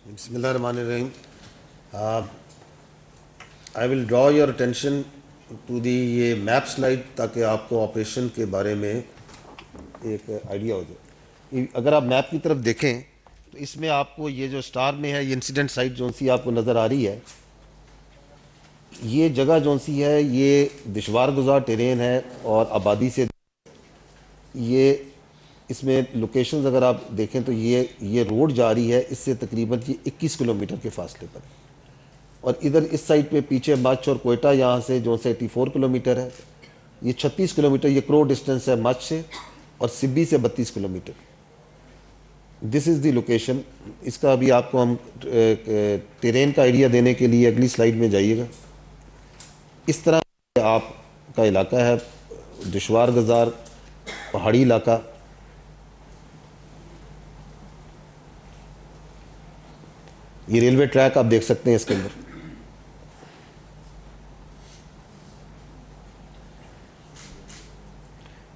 بسم اللہ الرحمن الرحیم. I will draw your attention to the یہ میپ سلائیڈ تاکہ آپ کو آپریشن کے بارے میں ایک آئیڈیا ہو جائے. اگر آپ میپ کی طرف دیکھیں تو اس میں آپ کو یہ جو سٹار میں ہے یہ انسیڈنٹ سائٹ جون سی آپ کو نظر آ رہی ہے. یہ جگہ جون سی ہے یہ دشوار گزار ٹیرین ہے اور آبادی سے یہ اس میں لوکیشنز اگر آپ دیکھیں تو یہ روڈ جا رہی ہے اس سے تقریباً 21 کلومیٹر کے فاصلے پر. اور ادھر اس سائڈ پہ پیچھے مچھ اور کوئٹہ یہاں سے جو سے 84 کلومیٹر ہے. یہ 36 کلومیٹر یہ کرو ڈسٹنس ہے مچھ سے اور سبی سے 32 kilometre. This is the location. اس کا ابھی آپ کو ہم ٹیرین کا آئیڈیا دینے کے لیے اگلی سلائیڈ میں جائیے گا. اس طرح آپ کا علاقہ ہے دشوار گزار پہاڑی علاقہ. یہ ریلوے ٹریک آپ دیکھ سکتے ہیں اس کے اندر.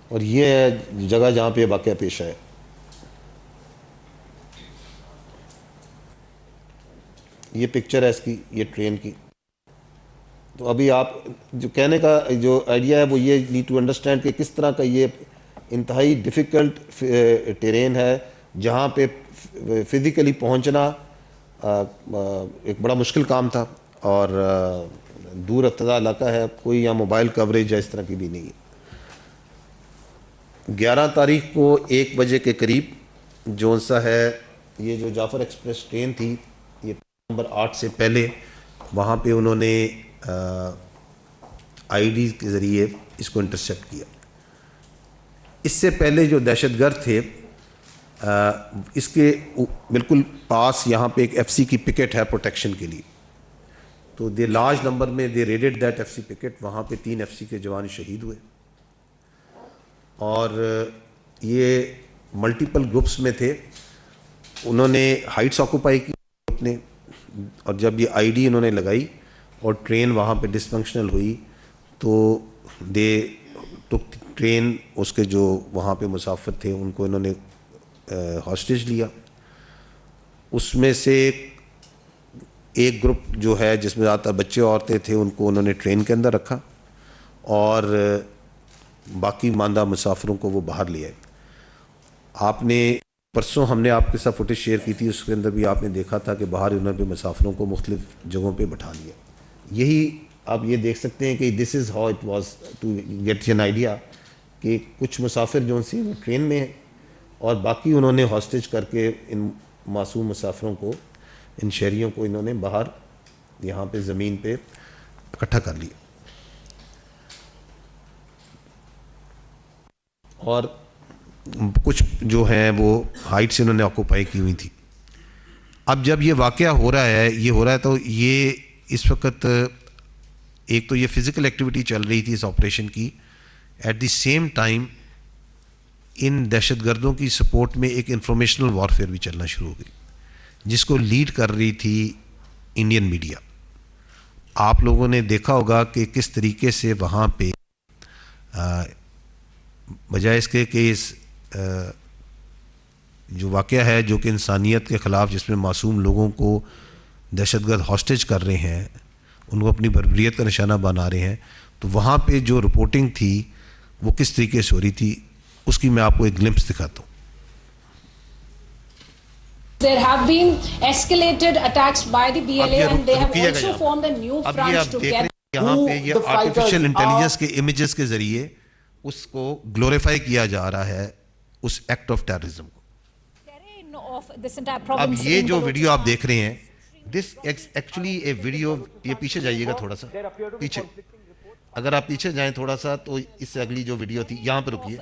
اور یہ ہے جگہ جہاں پہ واقعہ پیش ہے. یہ پکچر ہے اس کی یہ ٹرین کی. تو ابھی آپ جو کہنے کا جو آئیڈیا ہے وہ یہ نیڈ ٹو انڈرسٹینڈ کہ کس طرح کا یہ انتہائی ڈیفیکلٹ ٹیرین ہے جہاں پہ فزیکلی پہنچنا ایک بڑا مشکل کام تھا اور دور افتادہ علاقہ ہے. کوئی یہاں موبائل کوریج یا اس طرح کی بھی نہیں ہے. 11 تاریخ کو 1 بجے کے قریب جون سا ہے یہ جو جعفر ایکسپریس ٹرین تھی یہ نمبر 8 سے پہلے وہاں پہ انہوں نے آئی ڈی کے ذریعے اس کو انٹرسیپٹ کیا. اس سے پہلے جو دہشت گرد تھے اس کے بالکل پاس یہاں پہ ایک ایف سی کی پکٹ ہے پروٹیکشن کے لیے. تو دے لارج نمبر میں دے ریڈڈ دیٹ ایف سی پکٹ. وہاں پہ 3 ایف سی کے جوان شہید ہوئے اور یہ ملٹیپل گروپس میں تھے. انہوں نے ہائٹس آکوپائی کی اپنے اور جب یہ آئی ڈی انہوں نے لگائی اور ٹرین وہاں پہ ڈسفنکشنل ہوئی تو دے ٹک ٹرین اس کے جو وہاں پہ مسافر تھے ان کو انہوں نے ہاسٹیج لیا. اس میں سے ایک گروپ جو ہے جس میں زیادہ تر بچے عورتیں تھے ان کو انہوں نے ٹرین کے اندر رکھا اور باقی ماندہ مسافروں کو وہ باہر لے آئے. آپ نے پرسوں ہم نے آپ کے ساتھ فوٹیج شیئر کی تھی اس کے اندر بھی آپ نے دیکھا تھا کہ باہر انہوں نے مسافروں کو مختلف جگہوں پہ بٹھا لیا. یہی آپ یہ دیکھ سکتے ہیں کہ this is how it was to get an idea کہ کچھ مسافر جو سی وہ ٹرین میں ہیں اور باقی انہوں نے ہاسٹیج کر کے ان معصوم مسافروں کو ان شہریوں کو انہوں نے باہر یہاں پہ زمین پہ اکٹھا کر لیا. اور کچھ جو ہیں وہ ہائٹ سے انہوں نے آکوپائی کی ہوئی تھی. اب جب یہ واقعہ ہو رہا ہے تو یہ اس وقت ایک تو یہ فزیکل ایکٹیویٹی چل رہی تھی اس آپریشن کی. ایٹ دی سیم ٹائم ان دہشت گردوں کی سپورٹ میں ایک انفارمیشنل وارفیئر بھی چلنا شروع ہو گئی جس کو لیڈ کر رہی تھی انڈین میڈیا. آپ لوگوں نے دیکھا ہوگا کہ کس طریقے سے وہاں پہ بجائے اس کے کہ اس جو واقعہ ہے جو کہ انسانیت کے خلاف جس میں معصوم لوگوں کو دہشت گرد ہاسٹیج کر رہے ہیں ان کو اپنی بربریت کا نشانہ بنا رہے ہیں تو وہاں پہ جو رپورٹنگ تھی وہ کس طریقے سے ہو رہی تھی اس کی میں آپ کو ایک گلمپس دکھاتا ہوں. There have been escalated attacks by the BLA and they have also formed a new front together. یہاں پہ یہ آرٹیفیشل انٹیلیجنس کے امیجز کے ذریعے اس کو گلوریفائی کیا جا رہا ہے اس ایکٹ آف ٹیررزم کو. اب یہ جو ویڈیو آپ دیکھ رہے ہیں دس ایکچولی اے ویڈیو. یہ پیچھے جائیے گا تھوڑا سا پیچھے. اگر آپ پیچھے جائیں تھوڑا سا تو اس سے اگلی جو ویڈیو تھی یہاں پہ رکیے.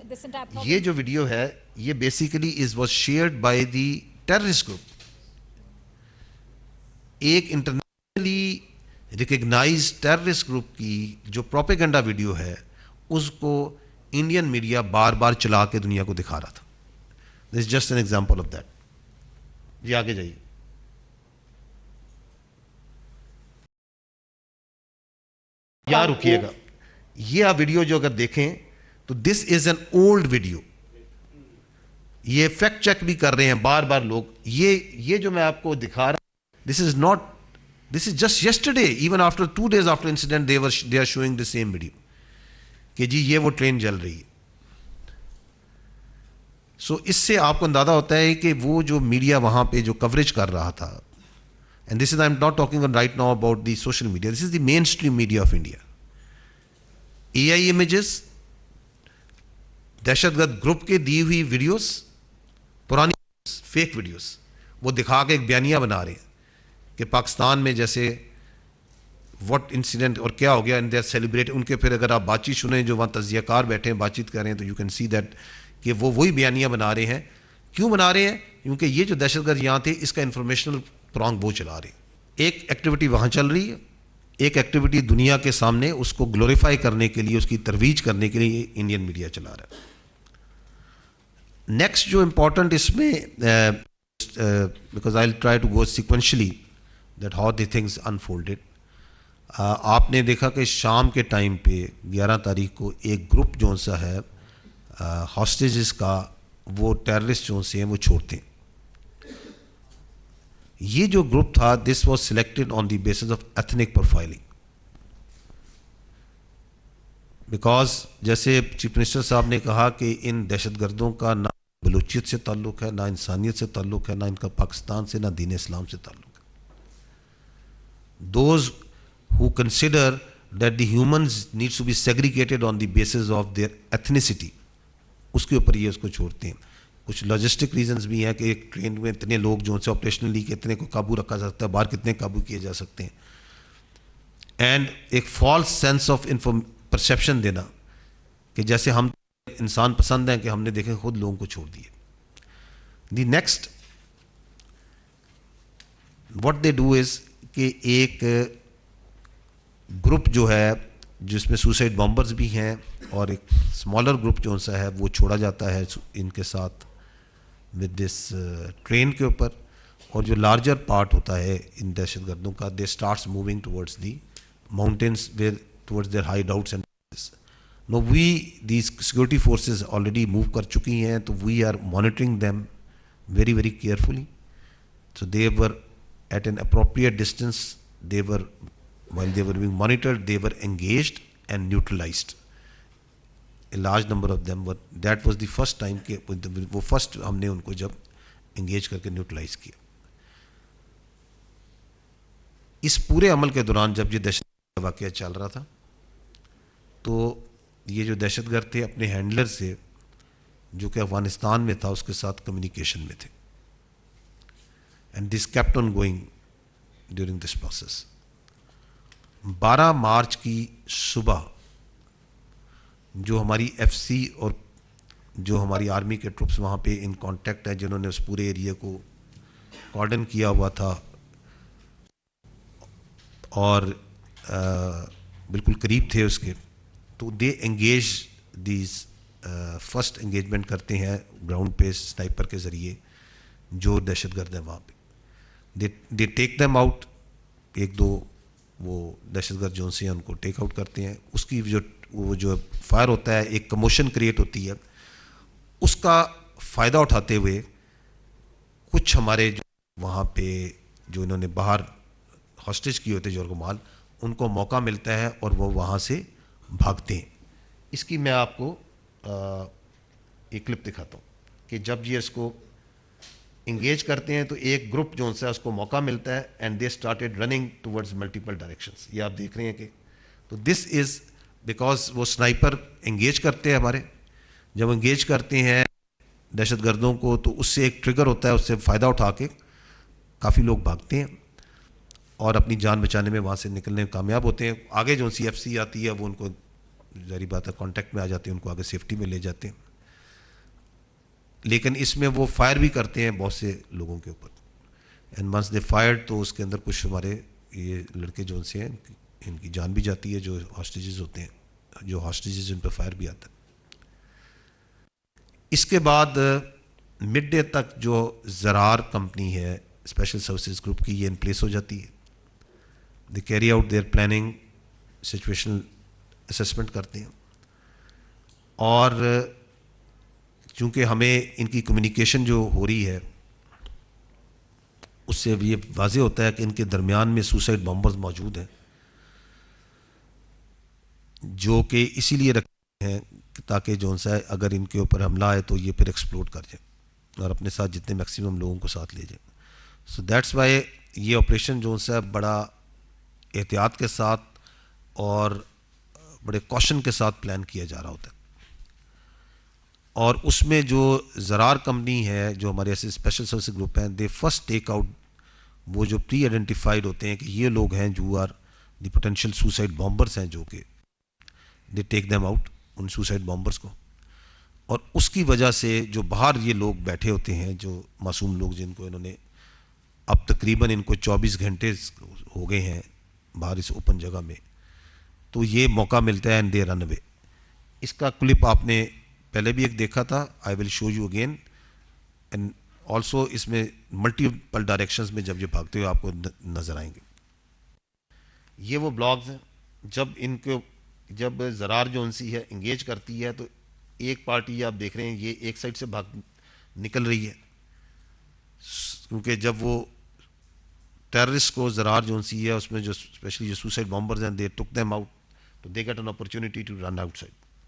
یہ جو ویڈیو ہے یہ basically was shared by the terrorist group. ایک انٹرنیشنلی ریکگنائز ٹیررسٹ گروپ کی جو پروپیگنڈا ویڈیو ہے اس کو انڈین میڈیا بار بار چلا کے دنیا کو دکھا رہا تھا. This is just an example of that. جی آگے جائیے. یہاں رکیے گا. یہ آپ ویڈیو جو اگر دیکھیں تو دس از این اولڈ ویڈیو. یہ فیکٹ چیک بھی کر رہے ہیں بار بار لوگ. یہ جو میں آپ کو دکھا رہا This is just yesterday, even after 2 days after incident, they are showing the same video کہ جی یہ وہ ٹرین جل رہی ہے. سو اس سے آپ کو اندازہ ہوتا ہے کہ وہ جو میڈیا وہاں پہ جو کوریج کر رہا تھا, and this is, I am not talking right now about the social media, this is the mainstream media of India. A I images, دہشت گرد گروپ کے دی ہوئی ویڈیوز, پرانی فیک ویڈیوز, وہ دکھا کے ایک بیانیہ بنا رہے ہیں کہ پاکستان میں جیسے واٹ انسیڈنٹ اور کیا ہو گیا, اینڈ دے آر سیلیبریٹ. ان کے پھر اگر آپ بات چیت سنیں جو وہاں تجزیہ کار بیٹھے ہیں بات چیت کر رہے ہیں تو یو کین سی دیٹ کہ وہ وہی بیانیہ بنا رہے ہیں. کیوں بنا رہے ہیں؟ کیونکہ یہ جو دہشت گرد یہاں تھے اس کا انفارمیشنل پرانگ وہ چلا رہے ہیں. ایک ایکٹیویٹی وہاں چل رہی ہے, ایک ایکٹیویٹی دنیا کے سامنے اس کو گلوریفائی کرنے کے لیے, اس کی ترویج کرنے کے لیے انڈین میڈیا چلا رہا ہے. نیکسٹ جو امپورٹنٹ اس میں, because I will try to go sequentially that how the things unfolded. آپ نے دیکھا کہ شام کے ٹائم پہ 11 تاریخ کو ایک گروپ جو سا ہے ہاسٹیجز کا, وہ ٹیررسٹ جو سے ہیں وہ چھوڑتے ہیں. یہ جو گروپ تھا, this was selected on the basis of ethnic profiling, because جیسے چیف منسٹر صاحب نے کہا کہ ان دہشت گردوں کا نہ بلوچیت سے تعلق ہے, نہ انسانیت سے تعلق ہے, نہ ان کا پاکستان سے, نہ دین اسلام سے تعلق ہے. Those who consider that the humans needs to be segregated on the basis of their ethnicity, اس کے اوپر یہ اس کو چھوڑتے ہیں. کچھ لاجسٹک ریزنز بھی ہیں کہ ایک ٹرین میں اتنے لوگ جو سے آپریشنلی کتنے کو قابو رکھا جا سکتا ہے, باہر کتنے قابو کیے جا سکتے ہیں, اینڈ ایک فالس سینس آف پرسیپشن دینا کہ جیسے ہم انسان پسند ہیں کہ ہم نے دیکھیں خود لوگوں کو چھوڑ دیے. The next what they do is کہ ایک گروپ جو ہے جس میں سوسائڈ بامبرز بھی ہیں, اور ایک اسمالر گروپ جو سا ہے وہ چھوڑا جاتا ہے ان کے ساتھ ود دس ٹرین کے اوپر, اور جو لارجر پارٹ ہوتا ہے ان دہشت گردوں کا, they starts moving towards the mountains where towards their hideouts and now we these security forces already move کر چکی ہیں, تو we are monitoring them very very carefully. So they were at an appropriate distance, they were while they were being monitored, they were engaged and neutralized. A large number of them were, that was the first time کہ وہ first ہم نے ان کو جب engage کر کے neutralise کیا. اس پورے عمل کے دوران جب یہ دہشت گرد واقعہ چل رہا تھا, تو یہ جو دہشت گرد تھے اپنے ہینڈلر سے جو کہ افغانستان میں تھا اس کے ساتھ کمیونیکیشن میں تھے, and this kept on going during this process. 12 March کی صبح جو ہماری ایف سی اور جو ہماری آرمی کے ٹروپس وہاں پہ ان کانٹیکٹ ہیں, جنہوں نے اس پورے ایریا کو کارڈن کیا ہوا تھا اور بالکل قریب تھے اس کے, تو they engage these first engagement کرتے ہیں گراؤنڈ پہ سنائپر کے ذریعے جو دہشت گرد ہیں وہاں پہ. دے ٹیک دیم آؤٹ, ایک دو وہ دہشت گرد جو سے ہیں ان کو ٹیک آؤٹ کرتے ہیں. اس کی جو فائر ہوتا ہے, ایک کموشن کریٹ ہوتی ہے, اس کا فائدہ اٹھاتے ہوئے کچھ ہمارے جو وہاں پہ جو انہوں نے باہر ہاسٹیج کیے ہوتے جورگمال, ان کو موقع ملتا ہے اور وہ وہاں سے بھاگتے ہیں. اس کی میں آپ کو ایک کلپ دکھاتا ہوں کہ جب یہ اس کو انگیج کرتے ہیں تو ایک گروپ جو ہے اس کو موقع ملتا ہے, and they started running towards multiple directions. یہ آپ دیکھ رہے ہیں کہ تو دس از بیکاز وہ سنائپر انگیج کرتے ہیں ہمارے, جب انگیج کرتے ہیں دہشت گردوں کو تو اس سے ایک ٹریگر ہوتا ہے, اس سے فائدہ اٹھا کے کافی لوگ بھاگتے ہیں اور اپنی جان بچانے میں وہاں سے نکلنے میں کامیاب ہوتے ہیں. آگے جو سی ایف سی آتی ہے وہ ان کو ظاہری بات ہے کانٹیکٹ میں آ جاتے ہیں, ان کو آگے سیفٹی میں لے جاتے ہیں. لیکن اس میں وہ فائر بھی کرتے ہیں بہت سے لوگوں کے اوپر, اینڈ ونس دے فائرڈ تو اس کے اندر کچھ ہمارے یہ لڑکے جو سے ہیں ان کی جان بھی جاتی ہے, جو ہاسٹیجز ہوتے ہیں, جو ہاسٹیجز ان پہ فائر بھی آتا ہے. اس کے بعد مڈ ڈے تک جو زرار کمپنی ہے اسپیشل سروسز گروپ کی, یہ ان پلیس ہو جاتی ہے. They carry out there planning, situational assessment کرتے ہیں, اور چونکہ ہمیں ان کی کمیونیکیشن جو ہو رہی ہے اس سے یہ واضح ہوتا ہے کہ ان کے درمیان میں سوسائڈ بامبرز موجود ہیں جو کہ اسی لیے رکھتے ہیں تاکہ جو سا اگر ان کے اوپر حملہ آئے تو یہ پھر ایکسپلوڈ کر جائے اور اپنے ساتھ جتنے میکسیمم لوگوں کو ساتھ لے جائے. سو دیٹس وائی یہ آپریشن جو سا بڑا احتیاط کے ساتھ اور بڑے کوشن کے ساتھ پلان کیا جا رہا ہوتا ہے. اور اس میں جو زرار کمپنی ہے جو ہمارے ایسے اسپیشل سروس گروپ ہیں دے فرسٹ ٹیک آؤٹ وہ جو پری آئیڈینٹیفائڈ ہوتے ہیں کہ یہ لوگ ہیں جو are the potential suicide bombers ہیں جو کہ دے ٹیک دیم آؤٹ ان سوسائڈ بامبرس کو. اور اس کی وجہ سے جو باہر یہ لوگ بیٹھے ہوتے ہیں جو معصوم لوگ جن کو انہوں نے اب تقریباً ان کو 24 گھنٹے ہو گئے ہیں باہر اس اوپن جگہ میں تو یہ موقع ملتا ہے اینڈ دے رن اوے. اس کا کلپ آپ نے پہلے بھی ایک دیکھا تھا. I will show you again and also اس میں ملٹیپل ڈائریکشنز میں جب یہ بھاگتے ہوئے آپ کو نظر آئیں گے. یہ وہ بلاگز ہیں جب زرار جو انسی ہے انگیج کرتی ہے تو ایک پارٹی آپ دیکھ رہے ہیں یہ ایک سائڈ سے نکل رہی ہے کیونکہ جب وہ ٹیررسٹ کو زرار جو انسی ہے اس میں جو اسپیشلی جو سوسائڈ بامبرز ہیں دے ٹک دیم آؤٹ تو they get an opportunity to run out side.